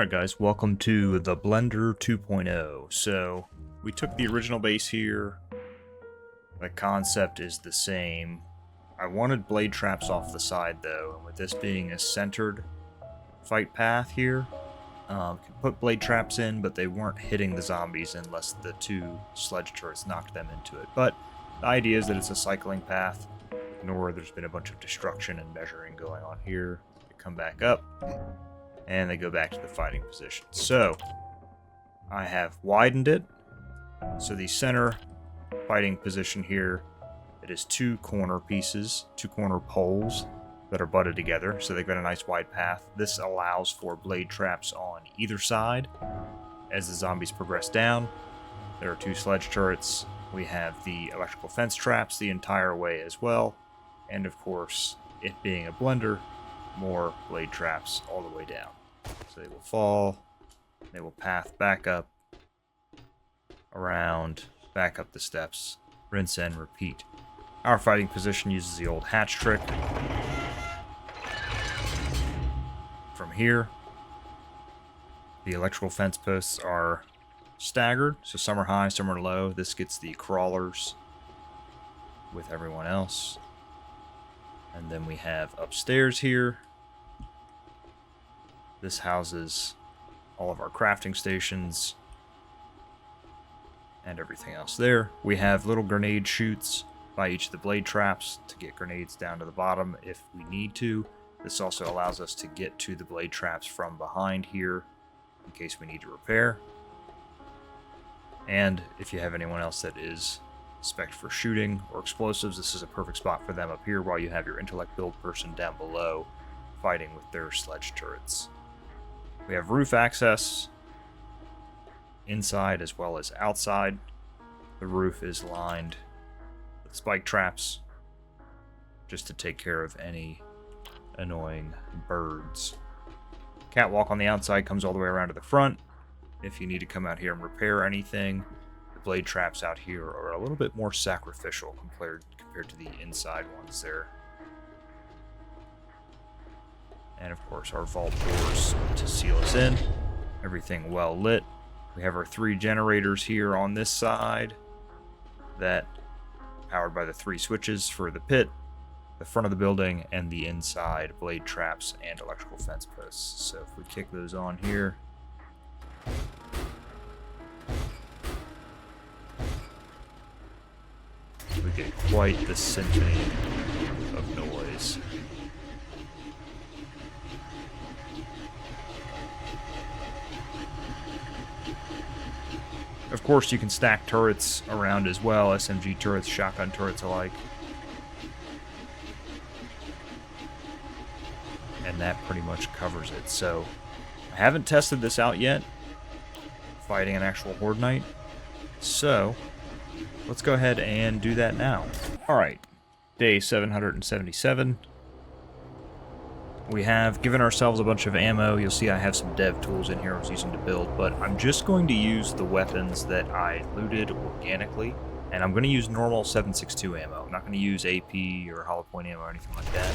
Alright guys, welcome to the BLendER 2.0. So, we took the original base here. The concept is the same. I wanted blade traps off the side though, and with this being a centered fight path here, could put blade traps in, but they weren't hitting the zombies unless the two sledge turrets knocked them into it. But the idea is that it's a cycling path. Ignore there's been a bunch of destruction and measuring going on here. They come back up, and they go back to the fighting position. So, I have widened it. So the center fighting position here, it is two corner pieces, two corner poles that are butted together. So they've got a nice wide path. This allows for blade traps on either side as the zombies progress down. There are two sledge turrets. We have the electrical fence traps the entire way as well. And of course, it being a BLendER, more blade traps all the way down. So they will fall, they will path back up, around, back up the steps, rinse and repeat. Our fighting position uses the old hatch trick. From here, the electrical fence posts are staggered, so some are high, some are low. This gets the crawlers with everyone else. And then we have upstairs here. This houses all of our crafting stations and everything else there. We have little grenade chutes by each of the blade traps to get grenades down to the bottom if we need to. This also allows us to get to the blade traps from behind here in case we need to repair. And if you have anyone else that is spec'd for shooting or explosives, this is a perfect spot for them up here while you have your intellect build person down below fighting with their sledge turrets. We have roof access inside as well as outside. The roof is lined with spike traps just to take care of any annoying birds. Catwalk on the outside comes all the way around to the front. If you need to come out here and repair anything, the blade traps out here are a little bit more sacrificial compared to the inside ones there. And of course our vault doors to seal us in. Everything well lit. We have our 3 generators here on this side that powered by the 3 switches for the pit, the front of the building, and the inside blade traps and electrical fence posts. So if we kick those on here, we get quite the symphony of noise. Of course, you can stack turrets around as well, SMG turrets, shotgun turrets alike. And that pretty much covers it. So, I haven't tested this out yet, fighting an actual horde knight. So, let's go ahead and do that now. Alright, day 777. We have given ourselves a bunch of ammo. You'll see I have some dev tools in here I was using to build, but I'm just going to use the weapons that I looted organically, and I'm going to use normal 7.62 ammo. I'm not going to use AP or hollow point ammo or anything like that.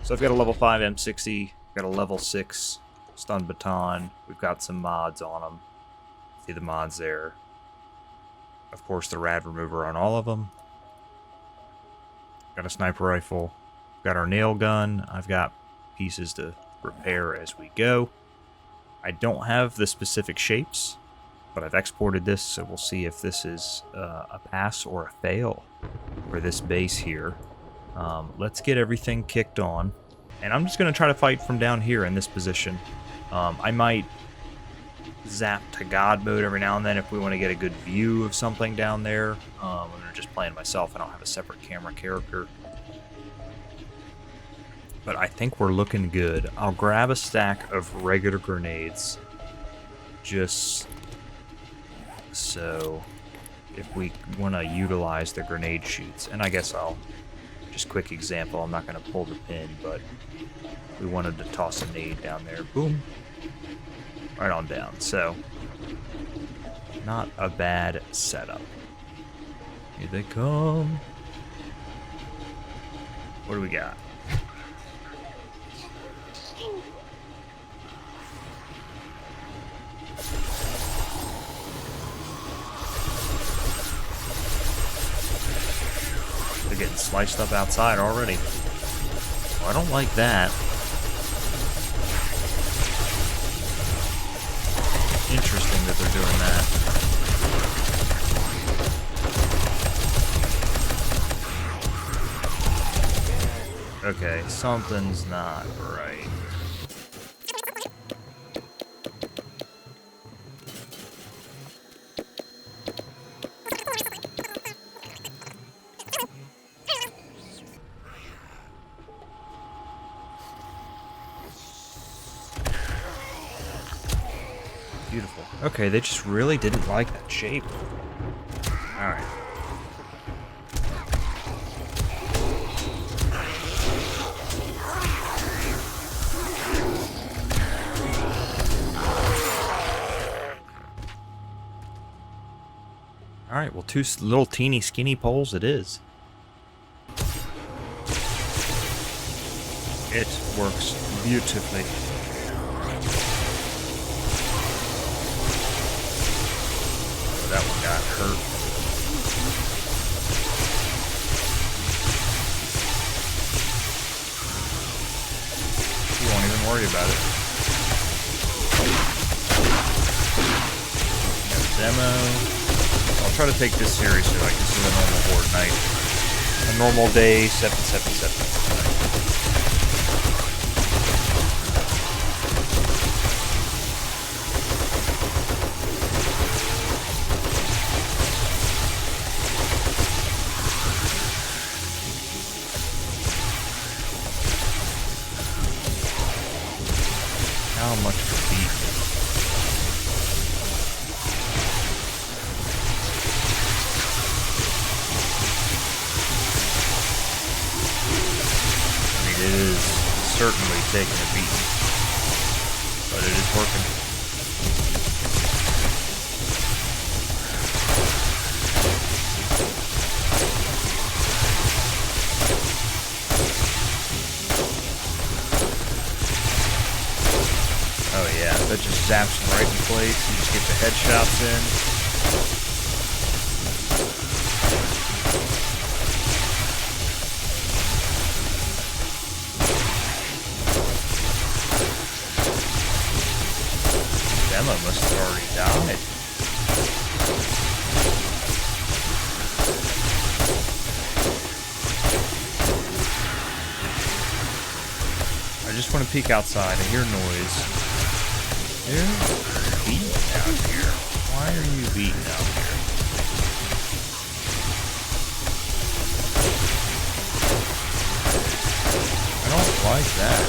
So I've got a level 5 M60, got a level 6 stun baton. We've got some mods on them. See the mods there. Of course, the rad remover on all of them. Got a sniper rifle. Got our nail gun. I've got pieces to repair as we go. I don't have the specific shapes, but I've exported this, so we'll see if this is a pass or a fail for this base here. Let's get everything kicked on, and I'm just going to try to fight from down here in this position. I might zap to God mode every now and then if we want to get a good view of something down there. I'm just playing myself. I don't have a separate camera character. But I think we're looking good. I'll grab a stack of regular grenades just so if we want to utilize the grenade chutes. And I guess I'll just quick example. I'm not going to pull the pin, but we wanted to toss a nade down there. Boom. Right on down. So not a bad setup. Here they come. What do we got? sliced up outside already. Well, I don't like that. Interesting that they're doing that. Okay, something's not right. Beautiful. Okay, they just really didn't like that shape. Alright. Alright, well, two little teeny skinny poles it is. It works beautifully. That one got hurt. You won't even worry about it. Got a demo. I'll try to take this seriously, like this is a normal horde night. A normal day, 777. How much to beat? I mean, it is certainly taking a beating, but it is working. Oh yeah, that just zaps them right in place. You just get the headshots in. Demo must have already died. I just want to peek outside. I hear noise. They're beating out here. Why are you beating out here? I don't like that.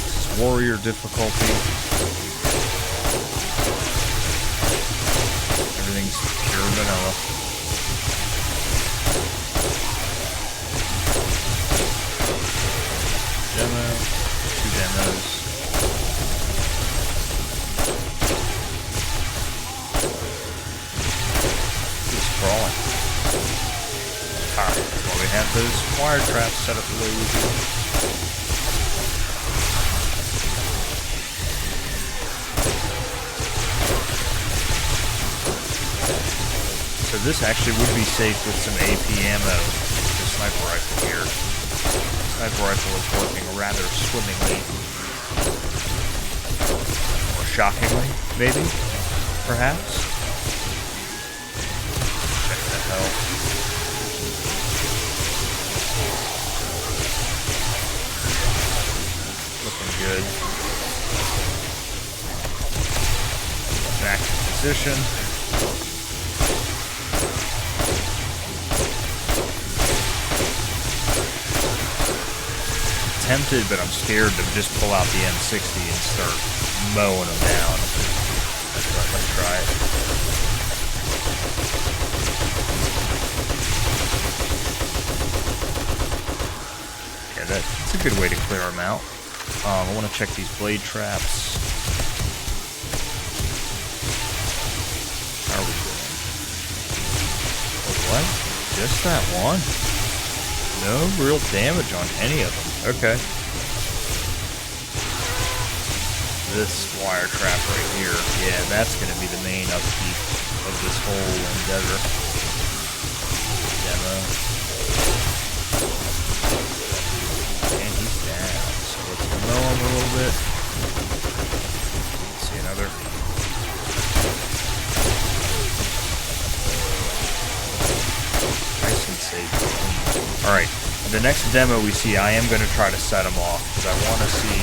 This is warrior difficulty. Everything's pure vanilla. Demo, 2 demos. Just crawling. Alright, that's why we have those wire traps set up the way we do. So this actually would be safe with some AP ammo. The sniper rifle here. The sniper rifle is working rather swimmingly. Or shockingly, maybe? Perhaps? Check the health. Looking good. Back to position. Tempted, but I'm scared to just pull out the M60 and start mowing them down. But let's try it. Yeah, that's a good way to clear them out. I want to check these blade traps. How are we doing? Oh, what? Just that one? No real damage on any of them. Okay. This wire trap right here, yeah, that's going to be the main upkeep of this whole endeavor. Demo. And he's down, so let's demo him a little bit. Let's see another. Nice and safe. Alright, the next demo we see, I am going to try to set him off, because I want to see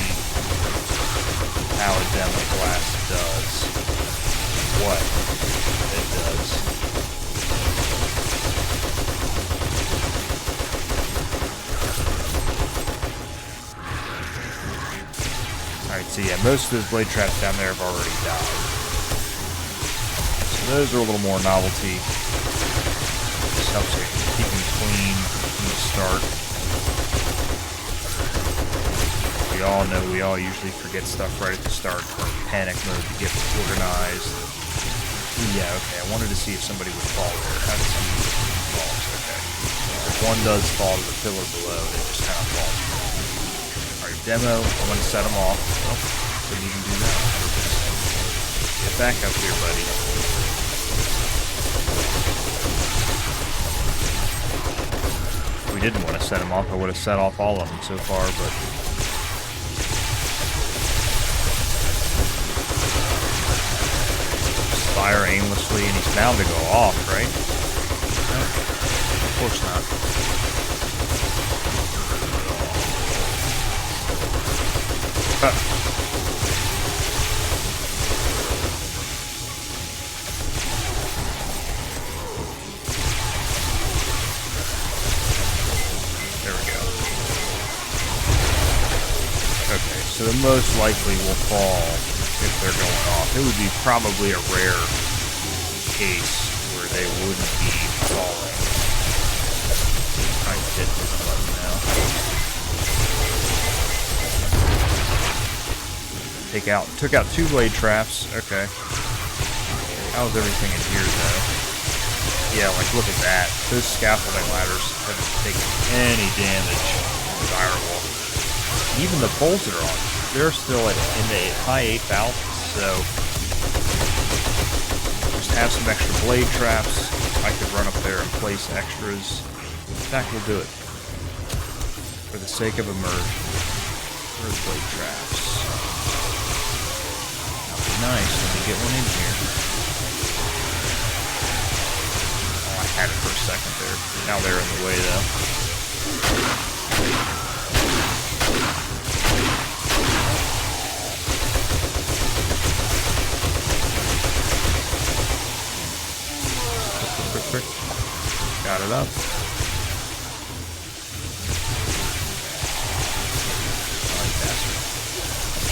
how a demo blast does. What it does. Alright, so yeah, most of those blade traps down there have already died. So those are a little more novelty. Just helps you keep them clean from the start. We all know we all usually forget stuff right at the start for panic mode to get organized. Yeah, okay, I wanted to see if somebody would fall there. How does he fall? Okay. If one does fall to the pillar below, it just kind of falls. Alright, demo, I'm going to set him off. Oh, couldn't even do that. Get back up here, buddy. If we didn't want to set him off, I would have set off all of them so far, but... fire aimlessly, and he's bound to go off, right? No, of course not. There we go. Okay, so the most likely will fall if they're going off. It would be probably a rare case where they wouldn't be falling. I hit this button now. Took out 2 blade traps. Okay. How's everything in here though? Yeah, like look at that. Those scaffolding ladders haven't taken any damage from the firewall. Even the poles that are on, they're still in the high 8,000, so just have some extra blade traps. I could run up there and place extras. In fact, we'll do it for the sake of immersion. Where's blade traps? That'll be nice when we get one in here. Oh, I had it for a second there. Now they're in the way though. Quick. Got it up.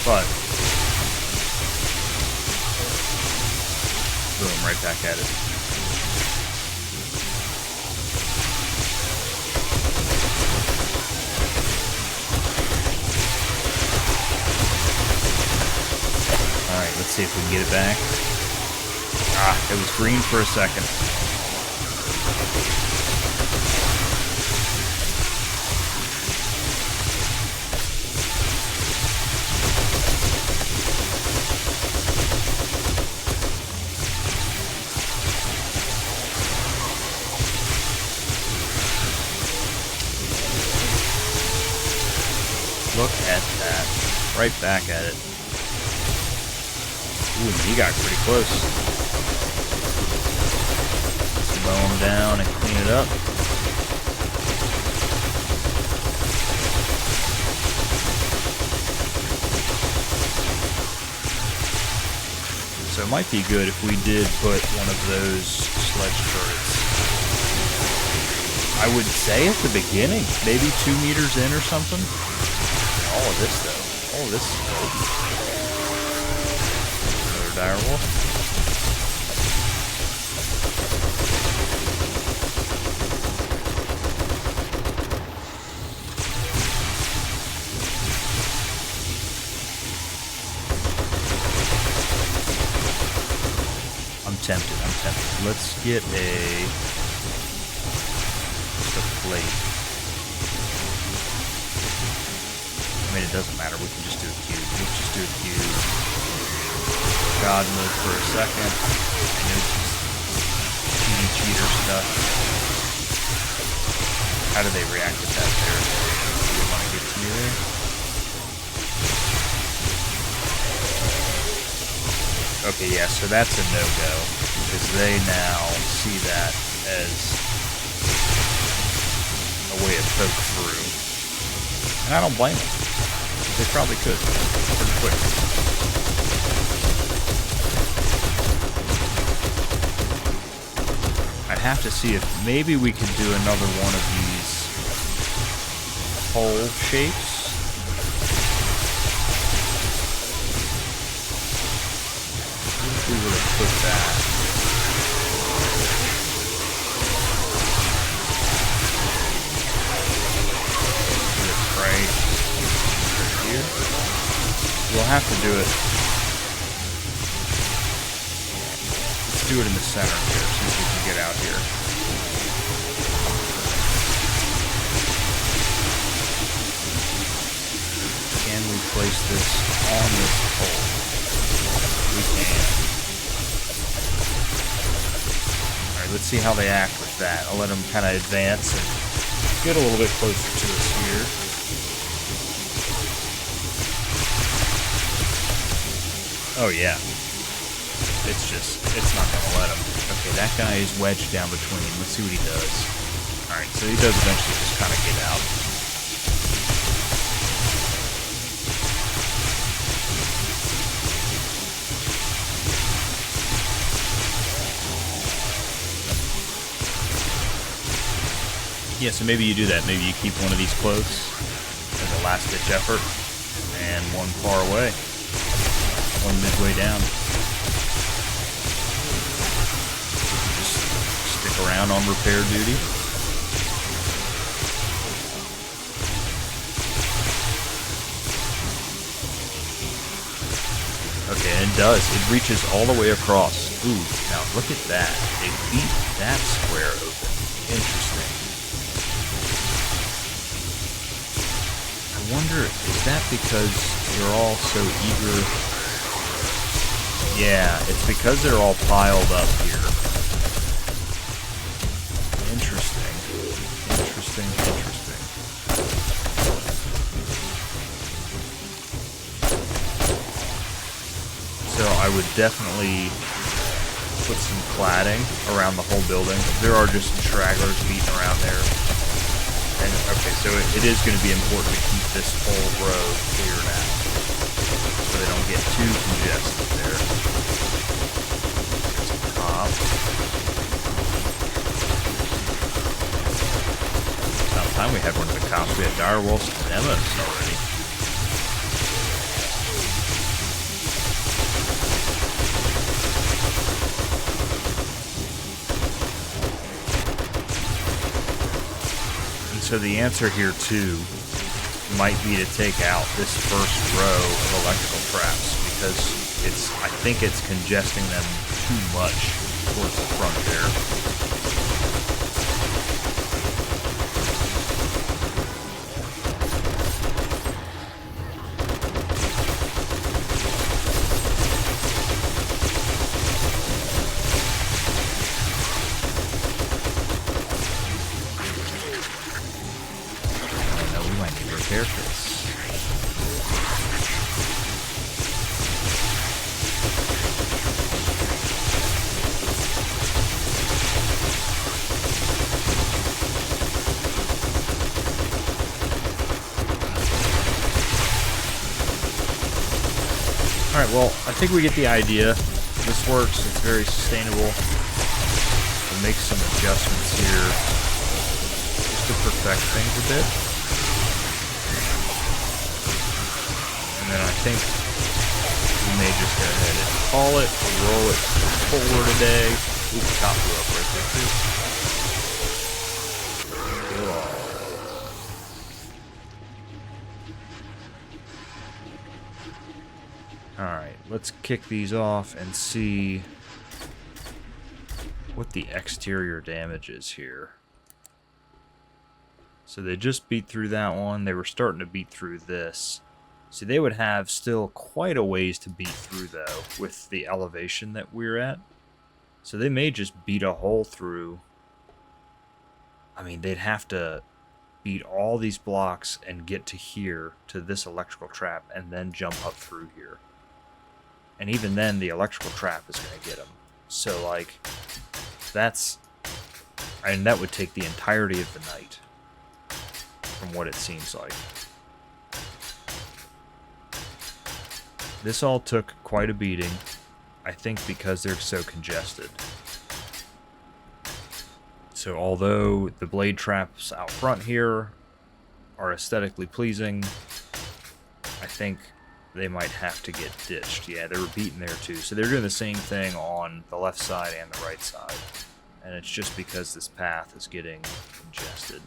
But boom, right back at it. Alright, let's see if we can get it back. Ah, it was green for a second. Look at that. Right back at it. Ooh, he got pretty close. Mow him down and clean it up. So it might be good if we did put one of those sledge turrets. I would say at the beginning, maybe 2 meters in or something. All of this though. All of this is good. Another dire wolf. I'm tempted. Let's get just a plate. I mean, it doesn't matter. We can just do a cube. Let's just do a cube. God mode for a second. I know this is cheater stuff. How do they react with that there? Do you want to get to me there? Okay, yeah, so that's a no-go, because they now see that as a way to poke through. And I don't blame them. They probably could. Pretty quick. I'd have to see if maybe we could do another one of these hole shapes. If we were to put that. Right here. We'll have to do it. Let's do it in the center here, since we can get out here. Can we place this on this pole? We can. Alright, let's see how they act with that. I'll let them kind of advance and get a little bit closer to us here. Oh yeah. It's not gonna let him. Okay, that guy is wedged down between. Let's see what he does. Alright, so he does eventually just kind of get out. Yeah, so maybe you do that. Maybe you keep one of these close as a last-ditch effort, and one far away. One midway down. Just stick around on repair duty. Okay, and it does. It reaches all the way across. Ooh, now look at that. They beat that square open. Interesting. I wonder, is that because they're all so eager? Yeah, it's because they're all piled up here. Interesting. Interesting. So I would definitely put some cladding around the whole building. There are just stragglers beating around there. And okay, so it is going to be important to keep this whole row cleared out, so they don't get too congested there. Top. It's about time we had one of the cops. We had direwolves and demos already. So the answer here, too, might be to take out this first row of electrical traps, because I think it's congesting them too much towards the front there. Alright, well, I think we get the idea. This works. It's very sustainable. We'll make some adjustments here just to perfect things a bit. And then I think we may just go ahead and call it, roll it forward a day. Ooh, the top blew up right there, too. Alright, let's kick these off and see what the exterior damage is here. So they just beat through that one. They were starting to beat through this. So they would have still quite a ways to beat through, though, with the elevation that we're at. So they may just beat a hole through. I mean, they'd have to beat all these blocks and get to here, to this electrical trap, and then jump up through here. And even then, the electrical trap is going to get them. So, like, that's... and that would take the entirety of the night, from what it seems like. This all took quite a beating, I think because they're so congested. So although the blade traps out front here are aesthetically pleasing, I think they might have to get ditched. Yeah, they were beaten there too. So they're doing the same thing on the left side and the right side. And it's just because this path is getting congested.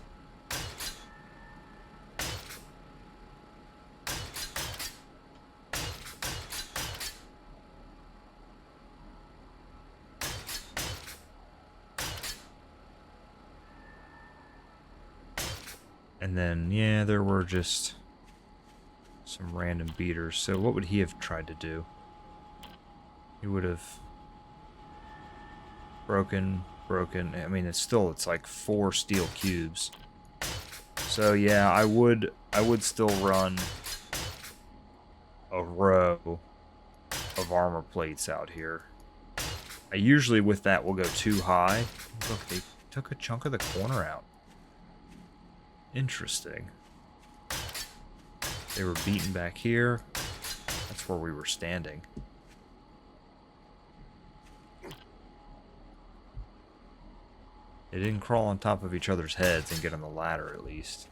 And then, yeah, there were just some random beaters. So what would he have tried to do? He would have broken. I mean, it's like 4 steel cubes. So yeah, I would still run a row of armor plates out here. I usually with that will go too high. Look, they took a chunk of the corner out. Interesting. They were beaten back here. That's where we were standing. They didn't crawl on top of each other's heads and get on the ladder, at least.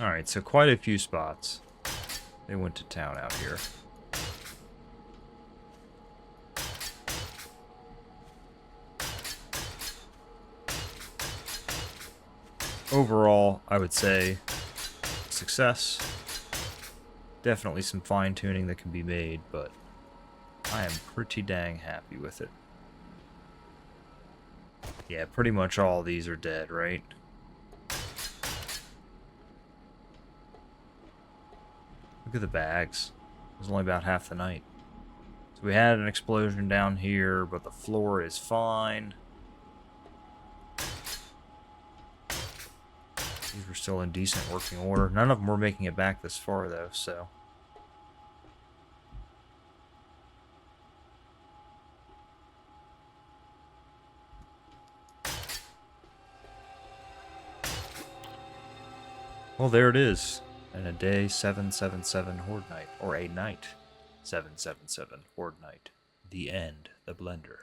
Alright, so quite a few spots. They went to town out here. Overall, I would say success. Definitely some fine-tuning that can be made, but I am pretty dang happy with it. Yeah, pretty much all of these are dead, right? Look at the bags. It was only about half the night. So we had an explosion down here, but the floor is fine. These were still in decent working order. None of them were making it back this far, though, so... well, there it is. And a day 777 Horde Night. Or a night 777 Horde Night. The end. The Blender.